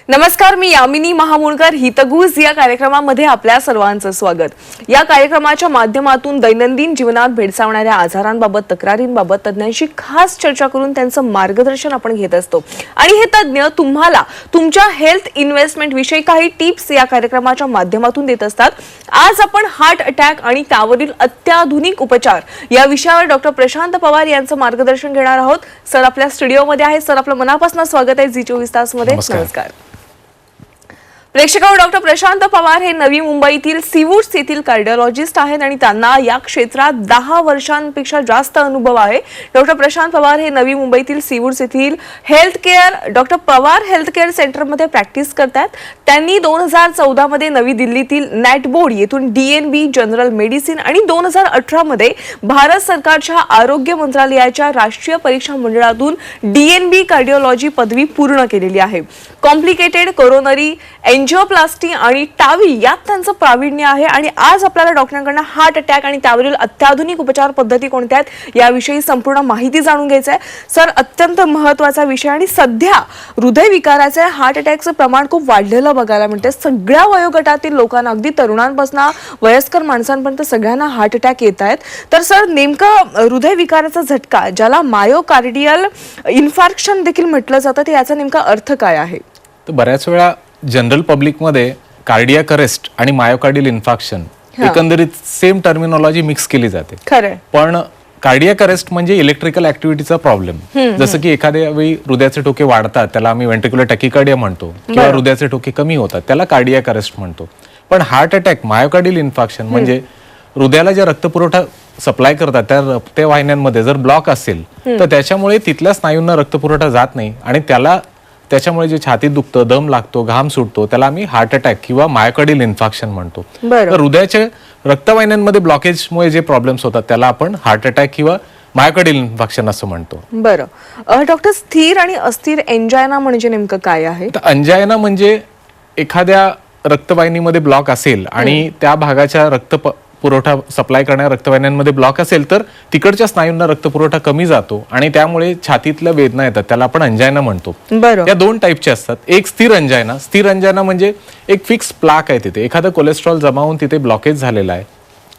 नमस्कार, मी यामिनी महामुळकर. हितगुज या कार्यक्रमामध्ये आपल्या सर्वांचं स्वागत. या कार्यक्रमाच्या माध्यमातून दैनंदिन जीवनात भेडसावणाऱ्या आजारांबाबत, तक्रारींबाबत तज्ञांशी खास चर्चा करून त्यांचं मार्गदर्शन आपण घेत असतो. आणि हे तज्ञ तुम्हाला तुमच्या हेल्थ इन्व्हेस्टमेंट विषयी काही टिप्स या कार्यक्रमाच्या माध्यमातून देत असतात. आज आपण हार्ट अटॅक आणि त्यावरील अत्याधुनिक उपचार या विषयावर डॉक्टर प्रशांत पवार यांचं मार्गदर्शन घेणार आहोत. सर आपल्या स्टुडिओमध्ये आहेत. सर आपलं मनापासून स्वागत आहे झी 24 तास मध्ये. नमस्कार. प्रेक्षकांनो, डॉक्टर प्रशांत पवार हे नवी मुंबईतील सीवूड्स येथील कार्डिओलॉजिस्ट आहेत आणि त्यांना या क्षेत्रात 10 वर्षांपेक्षा जास्त अनुभव आहे. डॉक्टर प्रशांत पवार हे नवी मुंबईतील सीवूड्स येथील health care doctor Pawar health care सेंटरमध्ये प्रॅक्टिस करतात. त्यांनी 2014 मध्ये नवी दिल्लीतील नॅटबोर्ड येथून DNB जनरल मेडिसिन आणि 2018 मध्ये भारत सरकारच्या आरोग्य मंत्रालयाच्या राष्ट्रीय परीक्षा मंडळातून DNB कार्डिओलॉजी पदवी पूर्ण केलेली आहे. कॉम्प्लिकेटेड कोरोनरी एंजिओप्लास्टी आणि टावी यात त्यांचं प्रावीण्य आहे. आणि आज आपल्याला डॉक्टरांकडून हार्ट अटॅक आणि त्यावरील अत्याधुनिक उपचार पद्धती कोणत्या आहेत याविषयी संपूर्ण माहिती जाणून घ्यायचं आहे. सर, अत्यंत महत्त्वाचा विषय आणि सध्या हृदयविकाराचे हार्ट अटॅकचं प्रमाण खूप वाढलेलं बघायला मिळते. सगळ्या वयोगटातील लोकांना, अगदी तरुणांपासून वयस्कर माणसांपर्यंत सगळ्यांना हार्ट अटॅक येत आहेत. तर सर, नेमकं हृदयविकाराचा झटका, ज्याला मायोकार्डियल इन्फार्क्शन देखील म्हटलं जातं, ते याचा नेमका अर्थ काय आहे? तर बऱ्याच वेळा जनरल पब्लिकमध्ये कार्डियाक अरेस्ट आणि मायोकार्डियल इन्फार्क्शन एकंदरीत सेम टर्मिनॉलॉजी मिक्स केली जाते. खरं. पण कार्डियाक अरेस्ट म्हणजे इलेक्ट्रिकल ऍक्टिव्हिटीचा प्रॉब्लेम. जसं की एखाद्या वेळी हृदयाचे ठोके वाढतात, त्याला आम्ही व्हेंट्रिक्युलर टॅकिकार्डिया म्हणतो, किंवा हृदयाचे ठोके कमी होतात, त्याला कार्डियाक अरेस्ट म्हणतो. पण हार्ट अटॅक, मायोकार्डियल इन्फार्क्शन म्हणजे हृदयाला जे रक्तपुरवठा सप्लाय करतात त्या रक्त वाहिन्यांमध्ये जर ब्लॉक असेल तर त्याच्यामुळे तिथल्या स्नायूंना रक्तपुरवठा जात नाही आणि त्याच्यामुळे जे छातीत दुखतं, दम लागतो, घाम सुटतो, त्याला आम्ही हार्ट अटॅक किंवा मायोकार्डियल इन्फार्क्शन म्हणतो. तर हृदयाच्या रक्तवाहिन्यांमध्ये ब्लॉकेजमुळे जे प्रॉब्लेम्स होतात त्याला आपण हार्ट अटॅक किंवा मायोकार्डियल इन्फार्क्शन असं म्हणतो. बरं डॉक्टर, स्थिर आणि अस्थिर एंजायना म्हणजे नेमकं काय आहे? तर अंजायना म्हणजे एखाद्या रक्तवाहिनीमध्ये ब्लॉक असेल आणि त्या भागाच्या पुरवठा सप्लाय करणाऱ्या रक्तवाहिन्यांमध्ये ब्लॉक असेल तर तिकडच्या स्नायूंना रक्तपुरवठा कमी जातो आणि त्यामुळे छातीतल्या वेदना येतात, त्याला आपण अंजायना म्हणतो. त्या दोन टाईपचे असतात. एक स्थिर अंजायना. स्थिर अंजायना म्हणजे एक फिक्स प्लाक आहे, तिथे एखादं कोलेस्ट्रॉल जमा होऊन तिथे ब्लॉकेज झालेला आहे.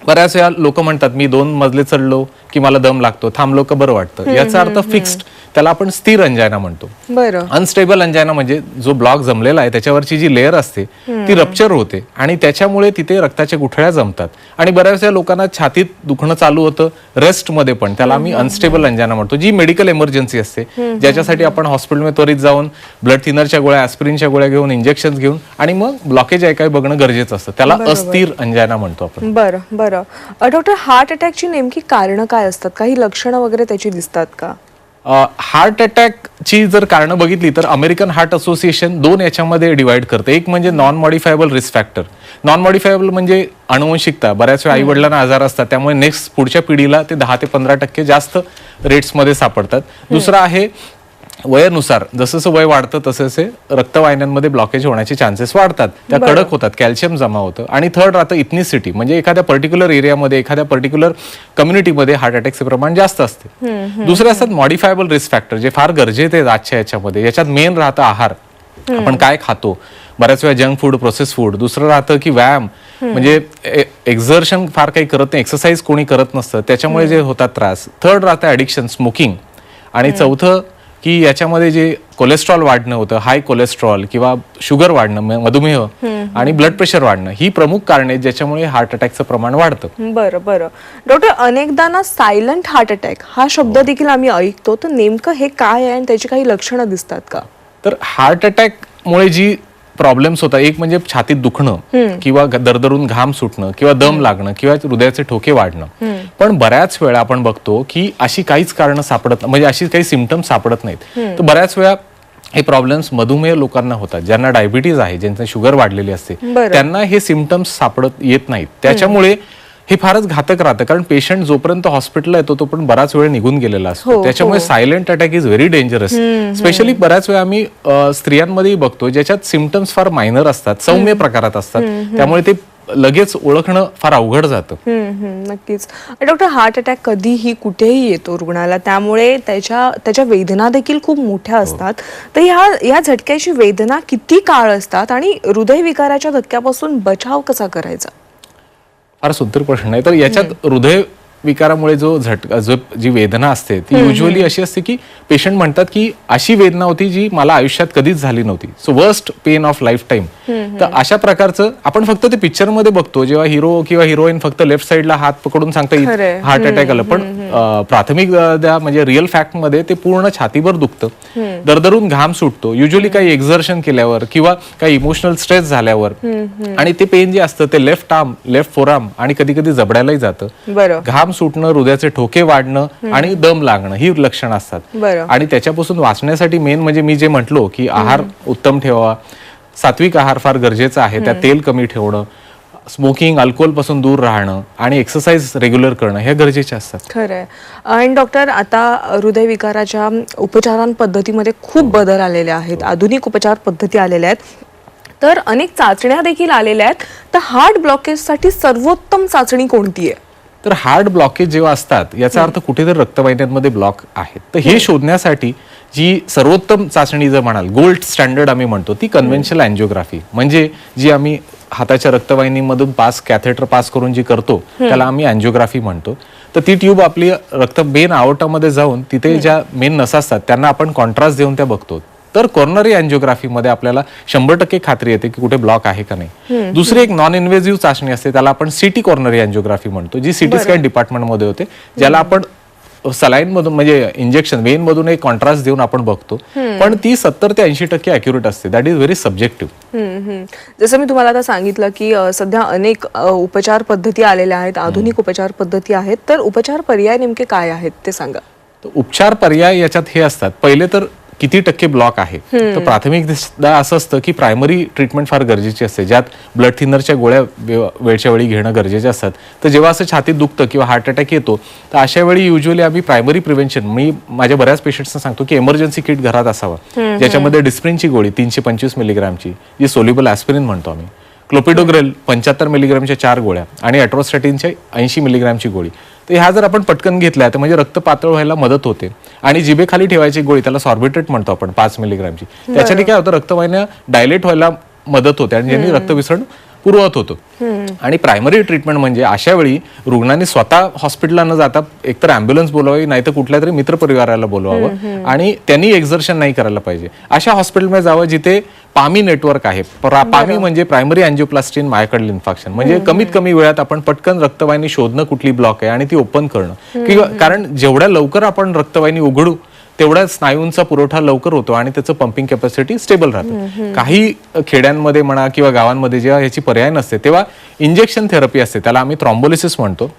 बऱ्याच वेळा लोक म्हणतात मी 2 मजले चढलो की मला दम लागतो, थांबलो का बरं वाटतं. याचा अर्थ फिक्स्ड, त्याला आपण स्थिर अंजायना म्हणतो. अनस्टेबल अंजायना म्हणजे जो ब्लॉक जमलेला आहे त्याच्यावरची जी लेअर असते ती रप्चर होते आणि त्याच्यामुळे तिथे रक्ताच्या गुठळ्या जमतात आणि बऱ्याच वेळा लोकांना छातीत दुखणं चालू होतं रेस्ट मध्ये, पण त्याला आम्ही अनस्टेबल अंजायना म्हणतो, जी मेडिकल इमर्जन्सी असते, ज्याच्यासाठी आपण हॉस्पिटलमध्ये त्वरित जाऊन ब्लड थिनरच्या गोळ्या, ॲस्पिरिनच्या गोळ्या घेऊन, इंजेक्शन घेऊन आणि मग ब्लॉकेज आहे काय बघणं गरजेचं असतं. त्याला अस्थिर अंजायना म्हणतो आपण. बरं डॉक्टर, हार्ट अटॅकची नेमकी कारणं काय असतात? काही लक्षणं वगैरे त्याची दिसतात का? हार्ट अटॅकची जर कारणं बघितली तर अमेरिकन हार्ट असोसिएशन 2 याच्यामध्ये डिवाइड करते. एक म्हणजे नॉन मॉडिफायबल रिस्क फॅक्टर. नॉन मॉडिफायबल म्हणजे अनुवंशिकता. बऱ्याच वेळा आई वडिलांना आजार असतात, त्यामुळे नेक्स्ट पुढच्या पिढीला ते 10 ते 15% जास्त रेट्समध्ये सापडतात. दुसरा आहे वयानुसार, जसं वय वाढतं तसे रक्तवाहिन्यांमध्ये ब्लॉकेज होण्याचे चान्सेस वाढतात, त्या कडक होतात, कॅल्शियम जमा होतं. आणि थर्ड राहतं इथनिसिटी, म्हणजे एखाद्या पर्टिक्युलर एरियामध्ये, एखाद्या पर्टिक्युलर कम्युनिटीमध्ये हार्ट अटॅकचे प्रमाण जास्त असते. दुसरे असतात मॉडिफायबल रिस्क फॅक्टर, जे फार गरजेचे आहेत आजच्या याच्यामध्ये. याच्यात मेन राहतं आहार, आपण काय खातो, बऱ्याच वेळा जंक फूड, प्रोसेस फूड. दुसरं राहतं की व्यायाम, म्हणजे एक्झर्शन फार काही करत नाही, एक्सरसाइज कोणी करत नसतं, त्याच्यामुळे जे होतात त्रास. थर्ड राहतं ॲडिक्शन, स्मोकिंग. आणि चौथं की याच्यामध्ये जे कोलेस्ट्रॉल वाढणं होतं, हाय कोलेस्ट्रॉल किंवा शुगर वाढणं, मधुमेह आणि ब्लड प्रेशर वाढणं, ही प्रमुख कारणे आहेत ज्याच्यामुळे हार्ट अटॅकचं प्रमाण वाढतं. बरं डॉक्टर, अनेकदा ना सायलंट हार्ट अटॅक हा शब्द देखील आम्ही ऐकतो, तर नेमकं हे काय आहे आणि त्याची काही लक्षणं दिसतात का? तर हार्ट अटॅकमुळे जी प्रॉब्लेम्स होतात, एक म्हणजे छातीत दुखणं किंवा दरदरून घाम सुटणं किंवा दम लागणं किंवा हृदयाचे ठोके वाढणं. पण बऱ्याच वेळा आपण बघतो की अशी काहीच कारणं सापडत, म्हणजे अशी काही सिम्पटम्स सापडत नाहीत. तर बऱ्याच वेळा हे प्रॉब्लेम्स मधुमेह लोकांना होतात, ज्यांना डायबिटीज आहे, ज्यांची शुगर वाढलेली असते, त्यांना हे सिम्पटम्स सापडत येत नाहीत. त्याच्यामुळे हे फारच घातक राहतं, कारण पेशंट जोपर्यंत हॉस्पिटलला येतो तोपर्यंत बराच वेळ निघून गेलेला असतो. त्याच्यामुळे silent attack is very dangerous. Specially बऱ्याच वेळा आम्ही स्त्रियांमध्ये बघतो ज्याच्यात सिम्पटम्स फार मायनर असतात, सौम्य प्रकारात असतात, त्यामुळे ते लगेच ओळखणं फार अवघड जातं. नक्कीच. डॉक्टर, हार्ट अटॅक कधीही कुठेही येतो रुग्णाला, त्यामुळे त्याच्या वेदना देखील खूप मोठ्या असतात. तर या झटक्याची वेदना किती काळ असतात आणि हृदयविकाराच्या धक्क्यापासून बचाव कसा करायचा? फार सुंदर प्रश्न आहे. तर याच्यात हृदय विकारामुळे जो जी वेदना असते ती युजली अशी असते की पेशंट म्हणतात की अशी वेदना होती जी मला आयुष्यात कधीच झाली नव्हती. So worst pain of life time. तर अशा प्रकारचं आपण फक्त ते पिक्चर मध्ये बघतो जेव्हा हिरो किंवा हिरोईन फक्त लेफ्ट साईडला हात पकडून सांगतं हार्ट अटॅक आलं, पण प्राथमिक म्हणजे रिअल फॅक्ट मध्ये ते पूर्ण छातीभर दुखतं, दरदरून घाम सुटतो, युजली काही एक्झर्शन केल्यावर किंवा काही इमोशनल स्ट्रेस झाल्यावर, आणि ते पेन जे असतं ते लेफ्ट आर्म, लेफ्ट फोरआर्म आणि कधी कधी जबड्यालाही जातं. घाम सुटणं, हृदयाचे ठोके वाढणं आणि दम लागणं ही लक्षणं असतात. आणि त्याच्यापासून वाचण्यासाठी मेन म्हणजे मी जे म्हटलो की आहार उत्तम ठेवा, सात्विक आहार फार गरजेचा आहे, त्यात तेल कमी ठेवणं, स्मोकिंग, अल्कोहोल पासून दूर राहणं आणि एक्सरसाइज रेग्युलर करणं हे गरजेचे असतात. खरंय. आणि डॉक्टर, आता हृदयविकाराच्या उपचारांपद्धतीमध्ये खूप बदल आलेले आहेत, आधुनिक उपचार पद्धती आलेल्या आहेत, तर अनेक चाचण्या देखील आलेल्या आहेत. तर हार्ट ब्लॉकेजसाठी सर्वोत्तम चाचणी कोणती आहे? तर हार्ट ब्लॉकेज जेव्हा असतात याचा अर्थ कुठेतरी रक्तवाहिन्यांमध्ये ब्लॉक आहेत. तर हे शोधण्यासाठी जी सर्वोत्तम चाचणी जर म्हणाल, गोल्ड स्टँडर्ड आम्ही म्हणतो, ती कन्व्हेन्शनल अँजिओग्राफी, म्हणजे जी आम्ही हाताच्या रक्तवाहिनीमधून कॅथेटर पास करून जी करतो त्याला आम्ही अँजिओग्राफी म्हणतो. तर ती ट्यूब आपली रक्त मेन आवटामध्ये जाऊन तिथे ज्या मेन नसा असतात त्यांना आपण कॉन्ट्रास्ट देऊन त्या बघतो. तर कॉर्नरी अँजिओग्राफी मध्ये आपल्याला 100% खात्री येते की कुठे ब्लॉक आहे का नाही. दुसरी एक नॉन इन्व्हेसिव्ह चाचणी असते, त्याला आपण सिटी कॉर्नरी अँजिओग्राफी म्हणतो, जी सिटी स्कॅन डिपार्टमेंटमध्ये होते, ज्याला आपण सलाईन मधून म्हणजे इंजेक्शन वेन मधून एक कॉन्ट्रास्ट देऊन आपण बघतो. पण ती 70 ते 80% अॅक्युरेट असते. That is very subjective. जसं मी तुम्हाला आता सांगितलं की सध्या अनेक उपचार पद्धती आलेल्या आहेत, आधुनिक उपचार पद्धती आहेत, तर उपचार पर्याय नेमके काय आहेत ते सांगा. उपचार पर्याय याच्यात हे असतात, पहिले तर किती टक्के ब्लॉक आहे. तर प्राथमिक असं असतं की प्रायमरी ट्रीटमेंट फार गरजेची असते, ज्यात ब्लड थिनरच्या गोळ्या वेळच्या वेळी घेणं गरजेचे असतात. तर जेव्हा असं छातीत दुखतं किंवा हार्ट अटॅक येतो तर अशा वेळी युजली आम्ही प्रायमरी प्रिव्हेन्शन, मी माझ्या बऱ्याच पेशंट्सना सांगतो की इमर्जन्सी किट घरात असावं, ज्याच्यामध्ये डिस्प्रिनची गोळी 325 मिलीग्रामची, जी सोल्युबल ॲस्पिरिन म्हणतो आम्ही, क्लोपिडोग्रेल 75 मिलीग्रामच्या 4 गोळ्या आणि ॲट्रोस्टॅटिनच्या 80 मिलीग्रामची गोळी. तर ह्या जर आपण पटकन घेतल्या तर म्हणजे रक्त पातळ व्हायला मदत होते. आणि जिभेखाली ठेवायची गोळी, त्याला सॉर्बिट्रेट म्हणतो आपण, 5 मिलीग्रामची, त्याच्याने काय होतं, रक्तवाहिन्या डायलेट व्हायला मदत होते आणि ज्यांनी रक्तविसरण पुरवत होतो. आणि प्रायमरी ट्रीटमेंट म्हणजे अशा वेळी रुग्णांनी स्वतः हॉस्पिटलला न जाता एकतर ॲम्ब्युलन्स बोलवावी, नाहीतर कुठल्या तरी मित्र परिवाराला बोलवावं, आणि त्यांनी एक्झर्शन नाही करायला पाहिजे. अशा हॉस्पिटलमध्ये जावं जिथे पामी नेटवर्क आहे. पामी म्हणजे primary angioplasty in myocardial infarction, म्हणजे कमीत कमी वेळात आपण पटकन रक्तवाहिनी शोधणं कुठली ब्लॉक आहे आणि ती ओपन करणं. किंवा कारण जेवढ्या लवकर आपण रक्तवाहिनी उघडू तेवढा स्नायूंचा पुरवठा लवकर होतो आणि त्याचं पंपिंग कॅपॅसिटी स्टेबल राहतं. काही खेड्यांमध्ये म्हणा किंवा गावांमध्ये जेव्हा याची पर्याय नसते तेव्हा इंजेक्शन थेरपी असते, त्याला आम्ही थ्रॉम्बोलिसिस म्हणतो.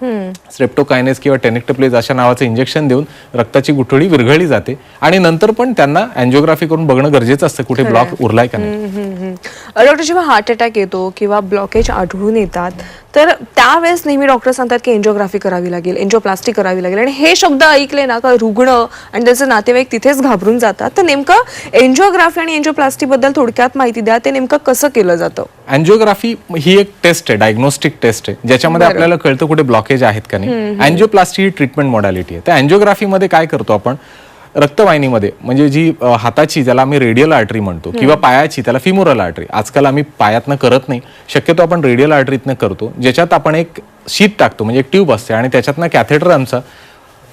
स्ट्रेप्टोकायनेस किंवा टेनिक्टोप्लेज अशा नावाचं इंजेक्शन देऊन रक्ताची गुठळी विरघळली जाते आणि नंतर पण त्यांना अँजिओग्राफी करून बघणं गरजेचं असतं कुठे ब्लॉक उरलाय का नाही. डॉक्टर, जेव्हा हार्ट अटॅक येतो किंवा ब्लॉकेज आढळून येतात तर त्यावेळेस नेहमी डॉक्टर सांगतात की एंजिओग्राफी करावी लागेल, एंजिओप्लास्टी करावी लागेल, आणि हे शब्द ऐकले ना का रुग्ण आणि त्याचे नातेवाईक तिथेच घाबरून जातात. तर नेमकं एंजिओग्राफी आणि एंजिओप्लास्टी बद्दल थोडक्यात माहिती द्या, ते नेमकं कसं केलं जातं? अँजिओग्राफी ही एक टेस्ट आहे, डायग्नोस्टिक टेस्ट आहे, ज्याच्यामध्ये आपल्याला कळतं कुठे ब्लॉकेज आहेत का नाही. अँजिओप्लास्टी ही ट्रीटमेंट मॉडॅलिटी आहे. त्या अँजिओग्राफीमध्ये काय करतो आपण, रक्तवाहिनीमध्ये म्हणजे जी हाताची, ज्याला आम्ही रेडियल आर्टरी म्हणतो, किंवा पायाची, त्याला फिमोरल आर्टरी, आजकाल आम्ही पायातनं करत नाही, शक्यतो आपण रेडियल आर्टरीतनं करतो, ज्याच्यात आपण एक शीट टाकतो, म्हणजे एक ट्यूब असते आणि त्याच्यातनं कॅथेटर आमचा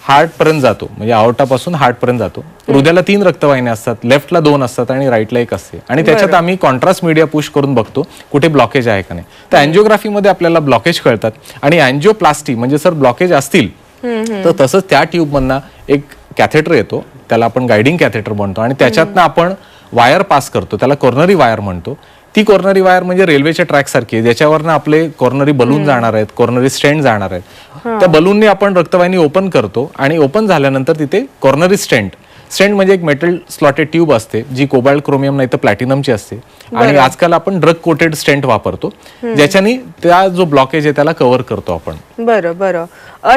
हार्ट पर्यंत जातो, म्हणजे आवटापासून हार्ट पर्यंत जातो. हृदयाला 3 रक्तवाहिन्या असतात, लेफ्टला 2 असतात आणि राईटला 1 असते, आणि त्याच्यात आम्ही कॉन्ट्रास्ट मीडिया पुश करून बघतो कुठे ब्लॉकेज आहे का नाही. तर अँजिओग्राफीमध्ये आपल्याला ब्लॉकेज कळतात. आणि अँजिओप्लास्टी म्हणजे सर ब्लॉकेज असतील तर तसंच त्या ट्यूबमधनं एक कॅथेटर येतो, त्याला आपण गायडिंग कॅथेटर म्हणतो, आणि त्याच्यातनं आपण वायर पास करतो, त्याला कॉर्नरी वायर म्हणतो. ती कॉर्नरी वायर म्हणजे रेल्वेच्या ट्रॅक सारखी आहे, ज्याच्यावरनं आपले कॉर्नरी बलून जाणार आहेत, कॉर्नरी स्टेंट जाणार आहेत. त्या बलूनने आपण रक्तवाहिनी ओपन करतो आणि ओपन झाल्यानंतर तिथे कॉर्नरी स्टेंट, स्टेंट म्हणजे एक मेटल स्लॉटेड ट्यूब असते जी कोबाल्ट क्रोमियम नाही तर प्लॅटिनमची असते आणि आजकाल आपण ड्रग कोटेड स्टेंट वापरतो ज्याच्याने त्या जो ब्लॉकेज आहे त्याला कव्हर करतो आपण. बरं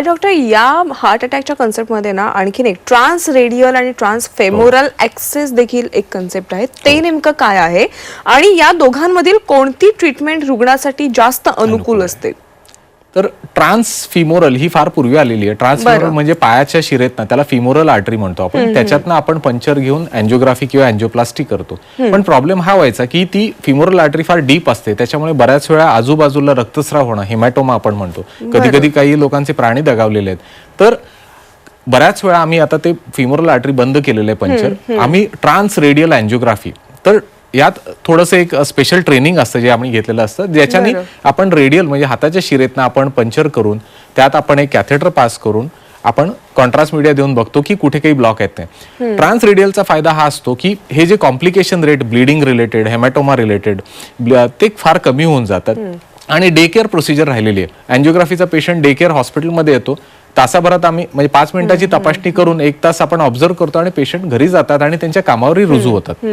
डॉक्टर, या हार्ट अटॅकच्या कन्सेप्टमध्ये ना आणखीन एक ट्रान्स रेडियल आणि ट्रान्स फेमोरल ऍक्सेस देखील एक कन्सेप्ट आहे. ते नेमकं काय आहे आणि या दोघांमधील कोणती ट्रीटमेंट रुग्णासाठी जास्त अनुकूल असते? तर ट्रान्सफिमोरल ही फार पूर्वी आलेली आहे. ट्रान्सफिमोरल म्हणजे पायाच्या शिरेतनं, त्याला फिमोरल आर्टरी म्हणतो आपण, त्याच्यातनं आपण पंक्चर घेऊन अँजिओग्राफी किंवा अँजिओप्लास्टी करतो. पण प्रॉब्लेम हा व्हायचा की ती फिमोरल आर्टरी फार डीप असते, त्याच्यामुळे बऱ्याच वेळा आजूबाजूला रक्तस्राव होणं, हेमॅटोमा आपण म्हणतो, कधी कधी काही लोकांचे प्राणी दगावलेले आहेत. तर बऱ्याच वेळा आम्ही आता ते फिमोरल आर्टरी बंद केलेलं आहे पंक्चर, आम्ही ट्रान्स रेडियल अँजिओग्राफी, तर यात थोडंसं एक स्पेशल ट्रेनिंग असतं जे आम्ही घेतलेलं असतं, ज्याच्याने आपण रेडियल म्हणजे हाताच्या शिरेतनं आपण पंक्चर करून त्यात आपण एक कॅथेटर पास करून आपण कॉन्ट्रास्ट मीडिया देऊन बघतो की कुठे काही ब्लॉक येत नाही. ट्रान्स रेडियलचा फायदा हा असतो की हे जे complication rate bleeding related, haematoma related ते फार कमी होऊन जातात. आणि डे केअर प्रोसिजर राहिलेली आहे. अँजिओग्राफीचा पेशंट डे केअर हॉस्पिटलमध्ये येतो, तासाभरात आम्ही म्हणजे 5 मिनिटाची तपासणी करून 1 तास आपण ऑब्झर्व करतो आणि पेशंट घरी जातात आणि त्यांच्या कामावरही रुजू होतात.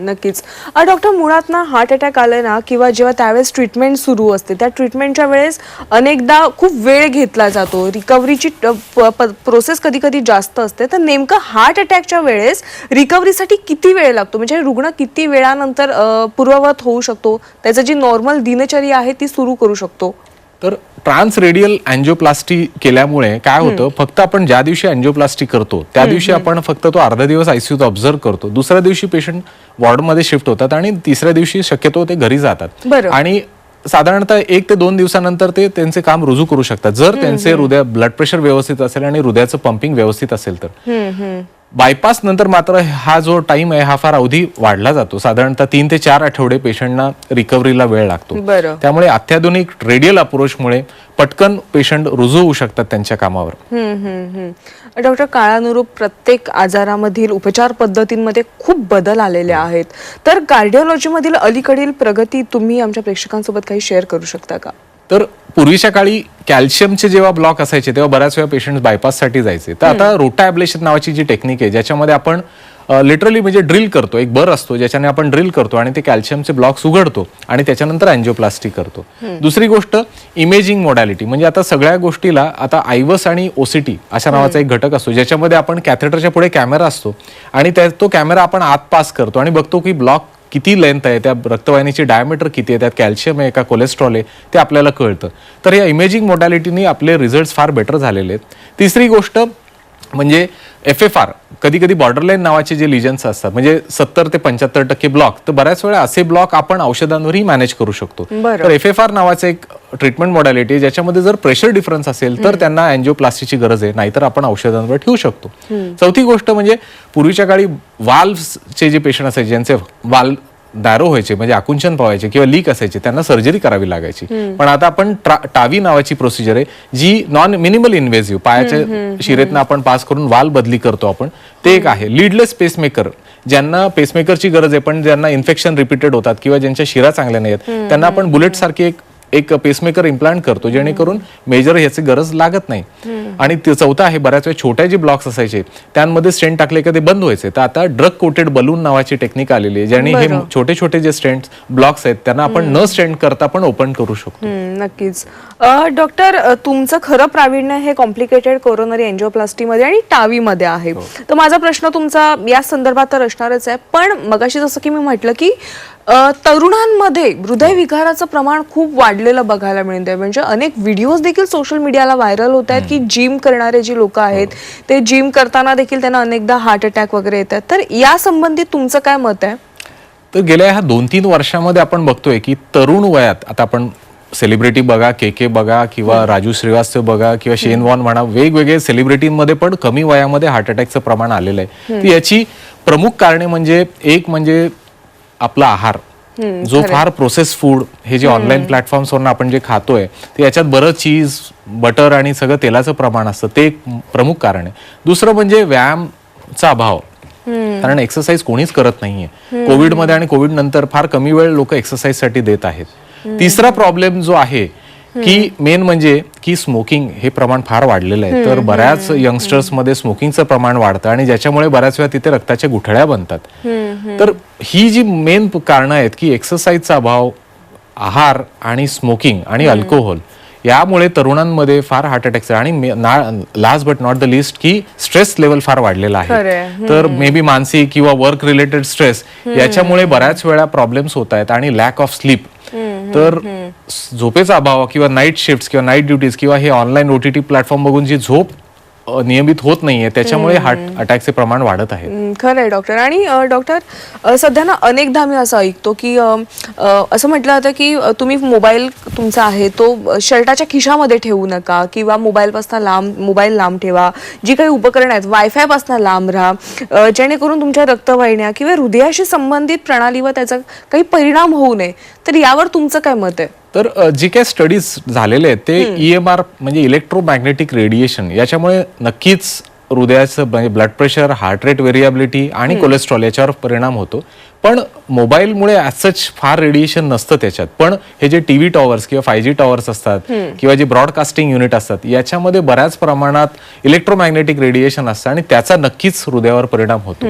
नक्कीच. डॉक्टर, मुळात ना हार्ट अटॅक आले ना किंवा जेव्हा त्यावेळेस ट्रीटमेंट सुरू असते त्या ट्रीटमेंटच्या वेळेस अनेकदा खूप वेळ घेतला जातो, रिकव्हरीची प्रोसेस कधी कधी जास्त असते. तर नेमकं हार्ट अटॅकच्या वेळेस रिकव्हरीसाठी किती वेळ लागतो, म्हणजे रुग्ण किती वेळानंतर पूर्ववत होऊ शकतो, त्याचं जी नॉर्मल दिनचर्या आहे ती सुरू करू शकतो? तर ट्रान्स रेडियल अँजिओप्लास्टी केल्यामुळे काय होतं, फक्त आपण ज्या दिवशी अँजिओप्लास्टी करतो त्या दिवशी आपण फक्त तो अर्धा दिवस आयसीयूत ऑब्झर्व करतो, दुसऱ्या दिवशी पेशंट वॉर्डमध्ये शिफ्ट होतात आणि तिसऱ्या दिवशी शक्यतो ते घरी जातात आणि साधारणतः 1 ते 2 दिवसानंतर ते त्यांचे काम रुजू करू शकतात, जर त्यांचे हृदय ब्लड प्रेशर व्यवस्थित असेल आणि हृदयाचं पंपिंग व्यवस्थित असेल तर. बायपास नंतर मात्र हा जो टाइम आहे हा फार अवधी वाढला जातो, साधारणतः 3 ते 4 आठवडे पेशंटना रिकव्हरीला वेळ लागतो. त्यामुळे अत्याधुनिक रेडियल अप्रोचमुळे पटकन पेशंट रुजू होऊ शकतात त्यांच्या कामावर. डॉक्टर, काळानुरूप प्रत्येक आजारामधील उपचार पद्धतींमध्ये खूप बदल आलेले आहेत, तर कार्डिओलॉजीमधील अलीकडील प्रगती तुम्ही आमच्या प्रेक्षकांसोबत काही शेअर करू शकता का? तर पूर्वीच्या काळी कॅल्शियमचे जेव्हा ब्लॉक असायचे तेव्हा बऱ्याच वेळा पेशंट बायपाससाठी जायचे. तर आता रोटा ॲब्लेशन नावाची जी टेक्निक आहे ज्याच्यामध्ये आपण लिटरली म्हणजे ड्रिल करतो, एक बर असतो ज्याच्याने आपण ड्रिल करतो आणि ते कॅल्शियमचे ब्लॉक्स उघडतो आणि त्याच्यानंतर अँजिओप्लास्टी करतो. दुसरी गोष्ट इमेजिंग मोडॅलिटी, म्हणजे आता सगळ्या गोष्टीला आता आयवस आणि ओसीटी अशा नावाचा एक घटक असतो ज्याच्यामध्ये आपण कॅथेटरच्या पुढे कॅमेरा असतो आणि तो कॅमेरा आपण आत पास करतो आणि बघतो की ब्लॉक किती लेंथ आहे, त्या रक्तवाहिनीची डायमीटर किती आहे, त्यात कॅल्शियम आहे का कोलेस्ट्रॉल आहे ते आपल्याला कळतं. तर या इमेजिंग मोडॅलिटीने आपले रिझल्ट फार बेटर झालेले आहेत. तिसरी गोष्ट म्हणजे FFR, कधी कधी बॉर्डरलाईन नावाचे जे लिजन्स असतात म्हणजे 70 ते 75% ब्लॉक, तर बऱ्याच वेळा असे ब्लॉक आपण औषधांवरही मॅनेज करू शकतो. तर FFR नावाचं एक ट्रीटमेंट मॉडॅलिटी ज्याच्यामध्ये जर प्रेशर डिफरन्स असेल तर त्यांना अँजिओप्लास्टीची गरज आहे, नाहीतर आपण औषधांवर ठेवू शकतो. चौथी गोष्ट म्हणजे पूर्वीच्या काळी वाल्व्हचे जे पेशंट असायचे ज्यांचे वाल्व नॅरो व्हायचे म्हणजे आकुंचन पावायचे किंवा लीक असायचे त्यांना सर्जरी करावी लागायची. पण आता आपण टावी नावाची प्रोसिजर आहे जी नॉन मिनिमल इन्व्हेसिव्ह, पायाच्या शिरेतनं आपण पास करून वाल बदली करतो आपण, ते एक आहे. लीडलेस पेसमेकर, ज्यांना पेसमेकरची गरज आहे पण ज्यांना इन्फेक्शन रिपीटेड होतात किंवा ज्यांच्या शिरा चांगल्या नाही आहेत त्यांना आपण बुलेट सारखी एक पेसमेकर इम्प्लांट करतो जेणेकरून मेजर ह्याची गरज लागत नाही. आणि चौथा आहे, बऱ्याच वेळा छोट्या जे ब्लॉक्स असायचे त्यांमध्ये स्टेंट टाकले का ते बंद व्हायचे, तर आता ड्रग कोटेड बलून नावाची टेक्निक आलेली आहे ज्याने हे छोटे छोटे जे स्टेंट ब्लॉक्स आहेत त्यांना आपण न स्टेंट करता पण ओपन करू शकतो. नक्कीच. डॉक्टर, तुमचं खरं प्रावीण्य हे कॉम्प्लिकेटेड कोरोनरी अँजिओप्लास्टीमध्ये आणि टावीमध्ये आहे, तर माझा प्रश्न तुमचा या संदर्भात तर असणारच आहे. पण मगाशी जसं की मी म्हटलं की तरुणांमध्ये हृदयविकाराचं प्रमाण खूप वाढलेलं बघायला मिळतंय, म्हणजे अनेक व्हिडिओज देखील सोशल मीडियाला व्हायरल होत आहेत की जिम करणारे जे लोक आहेत ते जिम करताना देखील त्यांना अनेकदा हार्ट अटॅक वगैरे येतात. तर या संबंधित तुमचं काय मत आहे? तर गेल्या ह्या 2-3 वर्षामध्ये आपण बघतोय की तरुण वयात, आता आपण सेलिब्रिटी बघा, के बघा किंवा राजू श्रीवास्तव बघा किंवा शेन वॉन म्हणा, वेगवेगळे सेलिब्रिटींमध्ये पण कमी वयामध्ये हार्ट अटॅकचं प्रमाण आलेलं आहे. तर याची प्रमुख कारणे म्हणजे एक म्हणजे आपला आहार, जो फार प्रोसेस फूड हे जे ऑनलाईन प्लॅटफॉर्म्सवरून आपण जे खातोय ते याच्यात बरं चीज, बटर आणि सगळं तेलाचं प्रमाण असतं, ते एक प्रमुख कारण आहे. दुसरं म्हणजे व्यायामचा अभाव, कारण एक्सरसाइज कोणीच करत नाहीये. कोविडमध्ये आणि कोविड नंतर फार कमी वेळ लोक एक्सरसाइजसाठी देत आहेत. तिसरा प्रॉब्लेम जो आहे की मेन म्हणजे की स्मोकिंग हे प्रमाण फार वाढलेलं आहे. तर बऱ्याच यंगस्टर्स मध्ये स्मोकिंगचं प्रमाण वाढतं आणि ज्याच्यामुळे बऱ्याच वेळा तिथे रक्ताच्या गुठळ्या बनतात. तर ही जी मेन कारणं आहेत की एक्सरसाइजचा अभाव, आहार आणि स्मोकिंग आणि अल्कोहोल यामुळे तरुणांमध्ये फार हार्ट अटॅक्स आणि last but not the list की स्ट्रेस लेवल फार वाढलेला आहे. तर मे बी मानसिक किंवा वर्क रिलेटेड स्ट्रेस याच्यामुळे बऱ्याच वेळा प्रॉब्लेम्स होत आहेत आणि लॅक ऑफ स्लीप. तर झोपेचा अभाव किंवा नाईट शिफ्ट किंवा नाईट ड्युटीज किंवा हे ऑनलाईन OTT प्लॅटफॉर्म बघून जी झोप नियमित होत नाहीये त्याच्यामुळे हार्ट अटॅकचे प्रमाण वाढत आहे. खरंय डॉक्टर. आणि डॉक्टर सध्या ना अनेकदा मी असं ऐकतो की असं म्हटलं जातं की तुम्ही मोबाईल तुमचा आहे तो शर्टाच्या खिशामध्ये ठेवू नका किंवा मोबाईल लांब ठेवा. जी काही उपकरणं आहेत वायफाय पासून लांब राहा जेणेकरून तुमच्या रक्तवाहिन्या किंवा हृदयाशी संबंधित प्रणालीवर त्याचा काही परिणाम होऊ नये. तर यावर तुमचं काय मत आहे? तर जे काही स्टडीज झालेले आहेत ते EMR म्हणजे इलेक्ट्रोमॅग्नेटिक रेडिएशन याच्यामुळे नक्कीच हृदयाचं म्हणजे blood pressure, heart rate variability आणि कोलेस्ट्रॉल याच्यावर परिणाम होतो. पण मोबाईलमुळे सच फार रेडिएशन नसतं त्याच्यात. पण हे जे TV टॉवर्स किंवा 5G टॉवर्स असतात किंवा जे ब्रॉडकास्टिंग युनिट असतात याच्यामध्ये बऱ्याच प्रमाणात इलेक्ट्रोमॅग्नेटिक रेडिएशन असतं आणि त्याचा नक्कीच हृदयावर परिणाम होतो.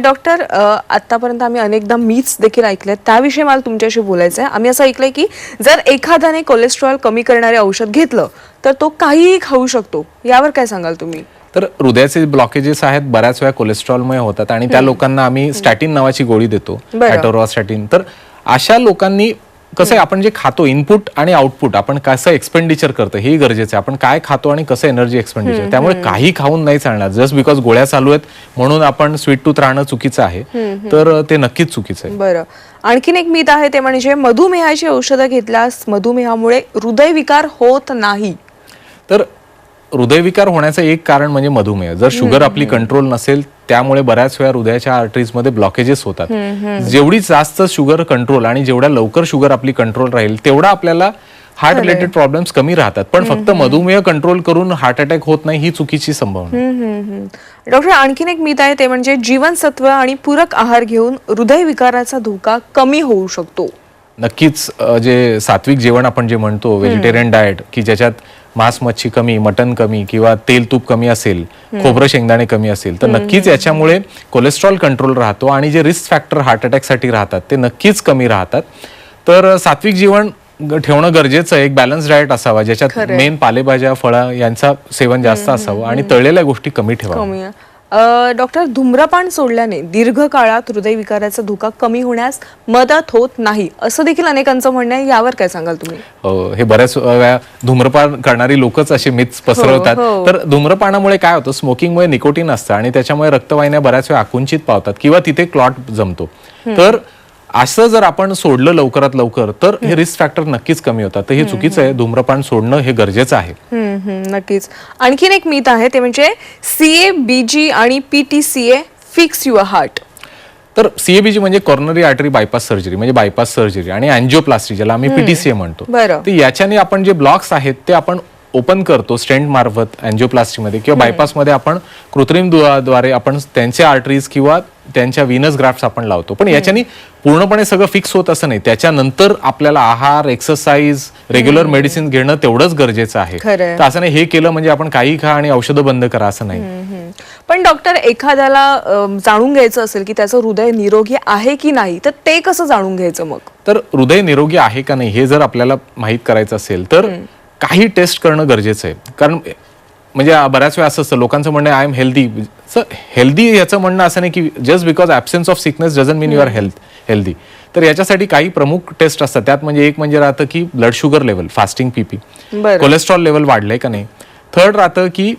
डॉक्टर आतापर्यंत आम्ही अनेकदा मीथ्स देखील ऐकले, त्याविषयी मला तुमच्याशी बोलायचं आहे. आम्ही असं ऐकलंय की जर एखाद्याने कोलेस्ट्रॉल कमी करणारे औषध घेतलं तर तो काहीही खाऊ शकतो. यावर काय सांगाल तुम्ही? तर हृदयाचे ब्लॉकेजेस आहेत बऱ्याच वेळा कोलेस्ट्रॉलमुळे होतात आणि त्या लोकांना आम्ही स्टॅटिन नावाची गोळी देतो, ॲटोरोस्टॅटिन. तर अशा लोकांनी कसं आहे आपण जे खातो इनपुट आणि आउटपुट आपण कसं एक्सपेंडिचर करतो हे गरजेचं आहे. आपण काय खातो आणि कसं एनर्जी एक्सपेंडिचर. त्यामुळे काही खाऊन नाही चालणार. जस्ट बिकॉज गोळ्या चालू आहेत म्हणून आपण स्वीट टूथ राहणं चुकीचं आहे. तर ते नक्कीच चुकीचं आहे. बरं. आणखीन एक मीथ आहे ते म्हणजे मधुमेहाची औषधं घेतल्यास मधुमेहामुळे हृदयविकार होत नाही. तर हृदयविकार होण्याचं एक कारण म्हणजे मधुमेह. जर शुगर आपली कंट्रोल नसेल त्यामुळे बऱ्याच वेळा हृदयाच्या आर्टरीजमध्ये ब्लॉकेजेस होतात. जेवढी जास्त शुगर कंट्रोल आणि जेवढ्या लवकर शुगर आपली कंट्रोल राहील तेवढा आपल्याला हार्ट रिलेटेड प्रॉब्लेम्स कमी राहतात. पण फक्त मधुमेह कंट्रोल करून हार्ट अटॅक होत नाही ही चुकीची संभावना. डॉक्टर आणखीन एक मीथ आहे ते म्हणजे जीवनसत्व आणि पूरक आहार घेऊन हृदयविकाराचा धोका कमी होऊ शकतो. नक्कीच जे सात्विक जेवण आपण जे म्हणतो व्हेजिटेरियन डाएट की ज्याच्यात मांस मच्छी कमी, मटन कमी किंवा तेल तूप कमी असेल, खोबरं शेंगदाणे कमी असेल तर नक्कीच याच्यामुळे कोलेस्ट्रॉल कंट्रोल राहतो आणि जे रिस्क फॅक्टर हार्ट अटॅकसाठी राहतात ते नक्कीच कमी राहतात. तर सात्विक जेवण ठेवणं गरजेचं आहे. एक बॅलन्स डाएट असावा ज्याच्यात मेन पालेभाज्या, फळं यांचा सेवन जास्त असावं आणि तळलेल्या गोष्टी कमी ठेवाव्या. डॉक्टर धूम्रपान सोडल्याने दीर्घकाळात हृदयविकाराचा धोका कमी होण्यास मदत होत नाही असं देखील अनेकांचं म्हणणं आहे. यावर काय सांगाल तुम्ही? हे बऱ्याच वेळा धूम्रपान करणारी लोकच असे मिथ्स पसरवतात. तर धूम्रपानामुळे काय होतं, स्मोकिंगमुळे निकोटीन असतं आणि त्याच्यामुळे रक्तवाहिन्या बऱ्याच वेळा आकुंचित पावतात किंवा तिथे क्लॉट जमतो. तर असं जर आपण सोडलं लवकरात लवकर तर हे रिस्क फॅक्टर नक्कीच कमी होतात. तर हे चुकीचं आहे. धूम्रपान सोडणं हे गरजेचं आहे. नक्कीच. आणखीन एक मीथ आहे ते म्हणजे CABG आणि PTCA फिक्स युअर हार्ट. तर CABG म्हणजे कॉर्नरी आर्टरी बायपास सर्जरी म्हणजे बायपास सर्जरी आणि अँजिओप्लास्टी ज्याला आम्ही PTCA म्हणतो. तर याच्याने आपण जे ब्लॉक्स आहेत ते आपण ओपन करतो स्टेंट मार्फत अँजिओप्लास्टीमध्ये किंवा बायपासमध्ये आपण कृत्रिम द्वारे आपण त्यांचे आर्टरीज किंवा त्यांच्या व्हीनस ग्राफ्ट्स आपण लावतो. पण याच्यानी पूर्णपणे सगळं फिक्स होत असं नाही. त्याच्यानंतर आपल्याला आहार, एक्सरसाइज, रेग्युलर मेडिसिन घेणं तेवढंच गरजेचं आहे. तर असं नाही हे केलं म्हणजे आपण काही खा आणि औषधं बंद करा असं नाही. पण डॉक्टर एखाद्याला जाणून घ्यायचं असेल की त्याचं हृदय निरोगी आहे की नाही तर ते कसं जाणून घ्यायचं मग? तर हृदय निरोगी आहे का नाही हे जर आपल्याला माहीत करायचं असेल तर काही टेस्ट करणं गरजेचं आहे. कारण म्हणजे बऱ्याच वेळा असं असतं लोकांचं म्हणणं आय एम हेल्दी. हेल्दी याचं म्हणणं असं नाही की just because absence of sickness doesn't mean you are healthy. तर याच्यासाठी काही प्रमुख टेस्ट असतात. त्यात म्हणजे एक म्हणजे राहतं की blood sugar level, fasting PP, cholesterol level वाढलंय का नाही. थर्ड राहतं की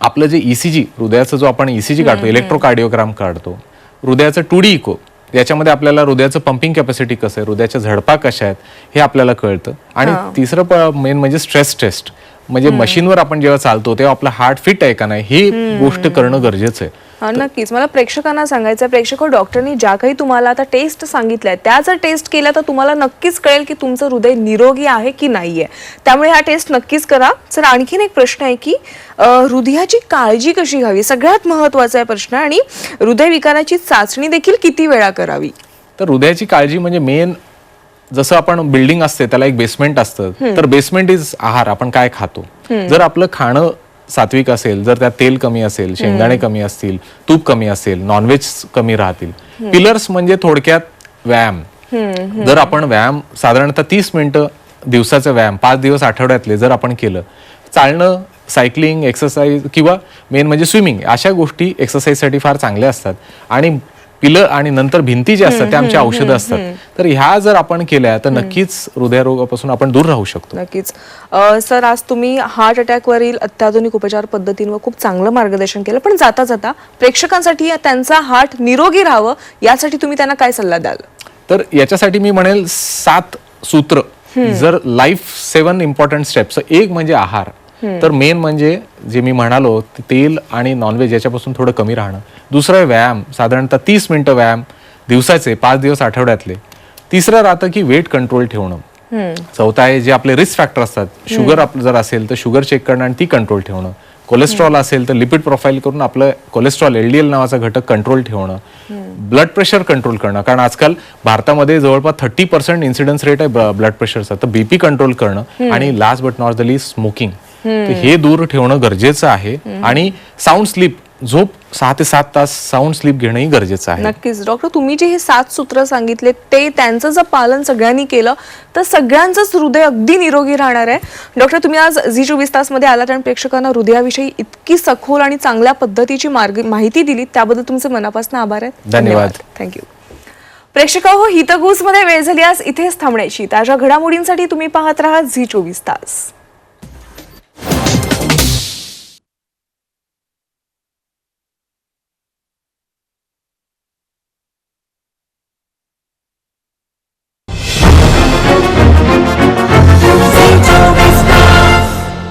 आपलं जे ECG हृदयाचा जो आपण ECG काढतो, इलेक्ट्रोकार्डिओग्राम काढतो, हृदयाचं 2D इको याच्यामध्ये आपल्याला हृदयाचं पंपिंग कॅपॅसिटी कसं आहे, हृदयाच्या झडपा कशा आहेत हे आपल्याला कळतं. आणि तिसरं मेन म्हणजे स्ट्रेस टेस्ट म्हणजे मशीनवर आपण जेव्हा चालतो तेव्हा आपलं हार्ट फिट आहे का नाही ही गोष्ट करणं गरजेचं आहे. नक्कीच. मला प्रेक्षकांना सांगायचं प्रेक्षक डॉक्टरनी ज्या काही तुम्हाला आता टेस्ट सांगितल्या त्या जर टेस्ट केल्या तर तुम्हाला नक्कीच कळेल की तुमचं हृदय निरोगी आहे की नाहीये. त्यामुळे हा टेस्ट नक्कीच करा. सर आणखीन एक प्रश्न आहे की हृदयाची काळजी कशी घ्यावी, सगळ्यात महत्वाचा आहे प्रश्न. आणि हृदयविकाराची चाचणी देखील किती वेळा करावी? तर हृदयाची काळजी म्हणजे मेन जसं आपण बिल्डिंग असते त्याला एक बेसमेंट असतं, तर बेसमेंट इज आहार, आपण काय खातो. जर आपलं खाणं सात्विक असेल, जर त्यात तेल कमी असेल, शेंगदाणे कमी असतील, तूप कमी असेल, नॉनव्हेज कमी राहतील. पिलर्स म्हणजे थोडक्यात व्यायाम. जर आपण व्यायाम साधारणतः 30 मिनिटं दिवसाचा व्यायाम 5 दिवस आठवड्यातले जर आपण केलं, चालणं, सायकलिंग, एक्सरसाइज किंवा मेन म्हणजे स्विमिंग, अशा गोष्टी एक्सरसाइजसाठी फार चांगल्या असतात. आणि पिलं आणि नंतर भिंती ज्या असतात त्या आमच्या औषधं असतात. तर ह्या जर आपण केल्या तर नक्कीच हृदयरोगापासून आपण दूर राहू शकतो. नक्कीच. सर, आज तुम्ही हार्ट अटॅकवरील अत्याधुनिक उपचार पद्धतींवर खूप चांगलं मार्गदर्शन केलं, पण जाता जाता प्रेक्षकांसाठी त्यांचा हार्ट निरोगी राहावं यासाठी तुम्ही त्यांना काय सल्ला द्याल? तर याच्यासाठी मी म्हणेल 7 सूत्र. जर लाईफ 7 इम्पॉर्टंट स्टेप्स, एक म्हणजे आहार. तर मेन म्हणजे जे मी म्हणालो तेल आणि नॉनव्हेज याच्यापासून थोडं कमी राहणं. दुसरं व्यायाम, साधारणतः 30 मिनिटं व्यायाम दिवसाचे 5 दिवस आठवड्यातले. तिसरं राहतं की वेट कंट्रोल ठेवणं. चौथं आहे जे आपले रिस्क फॅक्टर असतात, शुगर आपलं जर असेल तर शुगर चेक करणं आणि ती कंट्रोल ठेवणं. कोलेस्ट्रॉल असेल तर लिपिड प्रोफाईल करून आपलं कोलेस्ट्रॉल LDL नावाचा घटक कंट्रोल ठेवणं. ब्लड प्रेशर कंट्रोल करणं, कारण आजकाल भारतामध्ये जवळपास 30% इन्सिडन्स रेट आहे ब्लड प्रेशरचा. तर BP कंट्रोल करणं आणि last but not the least smoking, हे दूर ठेवणं गरजेचं आहे. आणि साऊंड स्लीप, झोप 6 ते 7 तास साऊंड स्लीप घेणंही गरजेचं आहे. नक्कीच. डॉक्टर, तुम्ही जे हे 7 सूत्र सांगितले ते त्यांचं जर पालन सगळ्यांनी केलं तर सगळ्यांचंच हृदय अगदी निरोगी राहणार आहे. डॉक्टर, तुम्ही आज झी24 तासमध्ये आलात आणि प्रेक्षकांना हृदयाविषयी इतकी सखोल आणि चांगल्या पद्धतीची माहिती दिली, त्याबद्दल तुमचे मनापासून आभार आहेत. धन्यवाद. थँक्यू. प्रेक्षकांनो, हितगुजमध्ये वेळ झाली आज इथेच थांबण्याची. ताज्या घडामोडींसाठी तुम्ही पाहत राहा झी24 तास.